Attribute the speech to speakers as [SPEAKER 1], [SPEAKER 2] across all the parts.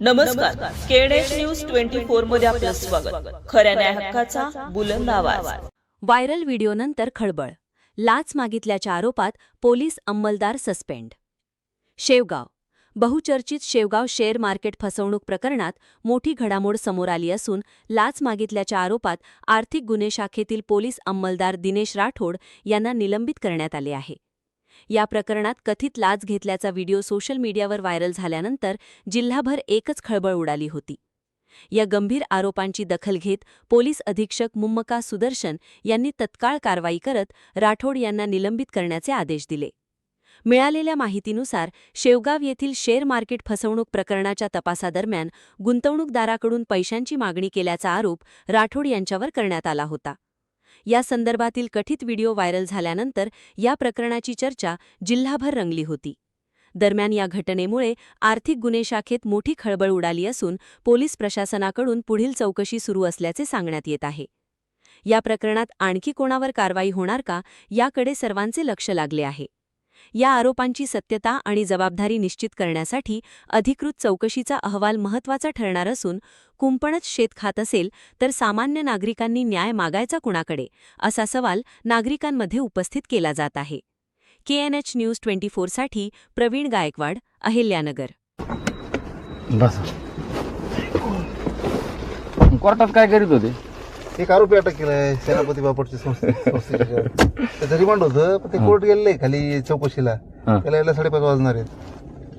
[SPEAKER 1] नमस्कार, केडेश न्यूज 24 मध्ये आपलं स्वागत. खऱ्या न्याय हक्काचा बुलंद आवाज.
[SPEAKER 2] व्हायरल व्हिडिओनंतर खळबळ. लाच मागितल्याच्या आरोपात पोलीस अंमलदार सस्पेंड. शेवगाव. बहुचर्चित शेवगाव शेअर मार्केट फसवणूक प्रकरणात मोठी घडामोड समोर आली असून लाच मागितल्याच्या आरोपात आर्थिक गुन्हे शाखेतील पोलीस अंमलदार दिनेश राठोड यांना निलंबित करण्यात आले आहे. या प्रकरणात कथित लाच घेतल्याचा व्हिडिओ सोशल मीडियावर व्हायरल झाल्यानंतर जिल्हाभर एकच खळबळ उडाली होती. या गंभीर आरोपांची दखल घेत पोलीस अधीक्षक मुम्मका सुदर्शन यांनी तत्काळ कारवाई करत राठोड यांना निलंबित करण्याचे आदेश दिले. मिळालेल्या माहितीनुसार शेवगाव येथील शेअर मार्केट फसवणूक प्रकरणाच्या तपासादरम्यान गुंतवणूकदाराकडून पैशांची मागणी केल्याचा आरोप राठोड यांच्यावर करण्यात आला होता. या संदर्भातील कथित व्हिडिओ व्हायरल झाल्यानंतर या प्रकरणाची चर्चा जिल्हाभर रंगली होती. दरम्यान या घटनेमुळे आर्थिक गुन्हे शाखेत मोठी खळबळ उडाली असून पोलीस प्रशासनाकडून पुढील चौकशी सुरू असल्याचे सांगण्यात येत आहे. या प्रकरणात आणखी कोणावर कारवाई होणार का, याकडे सर्वांचे लक्ष लागले आहे. या आरोपांची सत्यता आणि जबाबदारी निश्चित करण्यासाठी अधिकृत चौकशीचा अहवाल महत्त्वाचा ठरणार असून कुंपणच शेत खात असेल तर सामान्य नागरिकांनी न्याय मागायचा कुणाकडे, असा सवाल नागरिकांमध्ये उपस्थित केला जात आहे. KNH न्यूज 24 साठी प्रवीण गायकवाड, अहिल्यानगर.
[SPEAKER 3] कोर्टात काय करीत होते?
[SPEAKER 4] एक आरोपी अटक केलाय सेनापती बापटची संस्थेच्या. त्याचं रिमांड होतं, पण ते कोर्ट गेलेलं आहे खाली चौकशीला. त्याला यायला 5:30 वाजणार आहेत.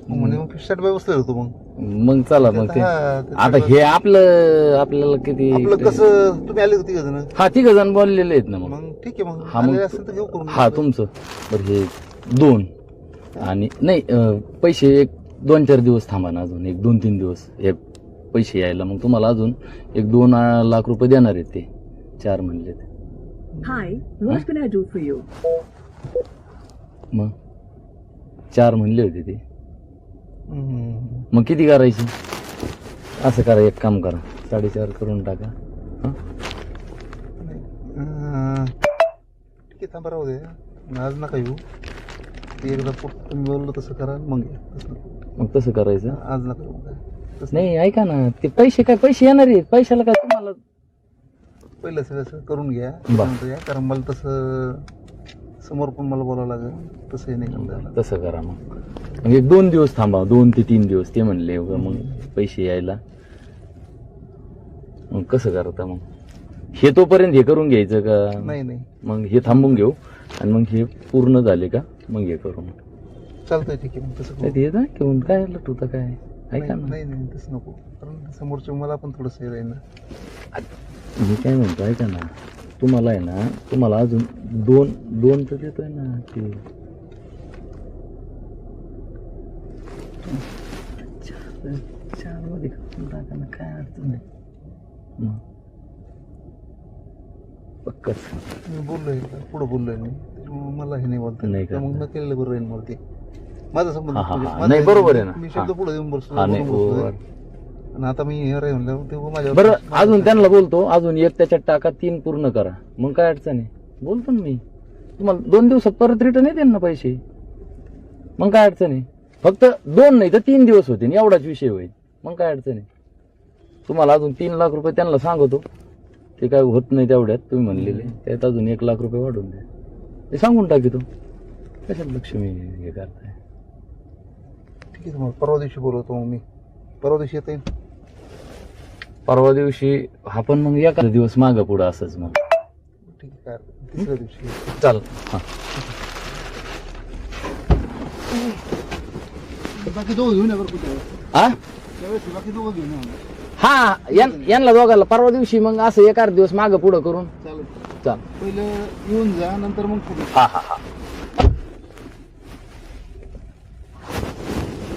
[SPEAKER 4] म्हणजे मग 5:30 बसलो होतो.
[SPEAKER 3] मग चला मग ते आता हे आपल्याला किती
[SPEAKER 4] आपलं कसं तुम्ही आले होते जण?
[SPEAKER 3] हा 3 जण बोललेले आहेत ना.
[SPEAKER 4] मग ठीक आहे, मग
[SPEAKER 3] हा, मग
[SPEAKER 4] आले असेल तर घेऊ करून.
[SPEAKER 3] हा तुमचं बरं. हे 2 आणि नाही पैसे 1-2-4 दिवस थांबा ना, अजून 1-2-3 दिवस हे पैसे यायला. मग तुम्हाला अजून 1-2 लाख रुपये देणार आहेत ते 4 म्हणले.
[SPEAKER 5] Hi, what can I do for you?
[SPEAKER 3] मग 4 म्हणले होते ते. मग किती करायची? असं करा, एक काम करा, 4.5 करून टाका.
[SPEAKER 4] ठीक आहे, थांबा, राहू दे. आज नका येऊ. एकदा तुम्ही बोललो तसं करा, मग
[SPEAKER 3] तसं करायचं.
[SPEAKER 4] आज नका येऊ.
[SPEAKER 3] नाही ऐका ना, ते पैसे येणार आहेत. पैशाला काय तुम्हाला
[SPEAKER 4] पहिलं सगळं करून घ्या. कारण मला तसं समोर पण मला बोलावं लागेल. तसंही नाही करता.
[SPEAKER 3] तसं करा. मग 1-2 दिवस थांबा, 2 ते 3 दिवस ते म्हणले. मग पैसे यायला मग कसं करता? मग हे तोपर्यंत हे करून घ्यायचं का?
[SPEAKER 4] नाही,
[SPEAKER 3] मग हे थांबून घेऊ आणि मग हे पूर्ण झाले का मग हे करू.
[SPEAKER 4] चालतंय, ठीक आहे. मग तसं
[SPEAKER 3] येत ना घेऊन काय लटूता काय? ऐका ना,
[SPEAKER 4] नाही तसं नको. कारण समोरच्या मला पण थोडंसं हे राहील ना.
[SPEAKER 3] मी काय म्हणतो, ऐका ना, तुम्हाला आहे ना, तुम्हाला अजून 2 तर देतोय ना ते. 4 मध्ये टाका ना, काय अडचण नाही. पक्कच
[SPEAKER 4] मी बोललोय, पुढं बोललोय मी. मला हे नाही बोलत
[SPEAKER 3] नाही का?
[SPEAKER 4] मग न केलेलं बरं राहील मला. ते माझा संबंध
[SPEAKER 3] नाही, बरोबर आहे ना.
[SPEAKER 4] मी शब्द पुढे देऊन बसलो.
[SPEAKER 3] बरोबर.
[SPEAKER 4] आणि आता मी हे राहील म्हणल्यावर तेव्हा माझ्या
[SPEAKER 3] बरं, अजून त्यांना बोलतो, अजून 1 त्याच्यात टाका, 3 पूर्ण करा. मग काय अडचण आहे? बोलतो ना मी तुम्हाला. 2 दिवसात परत रिटर्न येते ना पैसे. मग काय अडचण आहे? फक्त 2 नाही तर 3 दिवस होते, एवढाच विषय होईल. मग काय अडचण आहे? तुम्हाला अजून 3 लाख रुपये त्यांना सांगतो. ते काय होत नाही तेवढ्यात तुम्ही म्हणलेले. त्यात अजून 1 लाख रुपये वाढून द्या. ते सांगून टाकी. तो कशात लक्ष्मी हे करताय?
[SPEAKER 4] ठीक आहे, मग परवा दिवशी बोलवतो. मग मी परवा दिवशी येता येईल.
[SPEAKER 3] परवा दिवशी हा, पण मग एखादा दिवस मागं पुढं असंच. मग
[SPEAKER 4] ठीक आहे, काय 3ऱ्या दिवशी
[SPEAKER 3] चाल. हा,
[SPEAKER 4] बाकी दोघं घेऊन या बरं. कुठे त्यावेळेस बाकी दोघं घेऊन या.
[SPEAKER 3] हा, यांना दोघांना परवा दिवशी मग असं 1-8 दिवस मागं पुढं करून
[SPEAKER 4] चालेल.
[SPEAKER 3] चाल.
[SPEAKER 4] पहिलं येऊन जा, नंतर मग पुढे.
[SPEAKER 3] हा.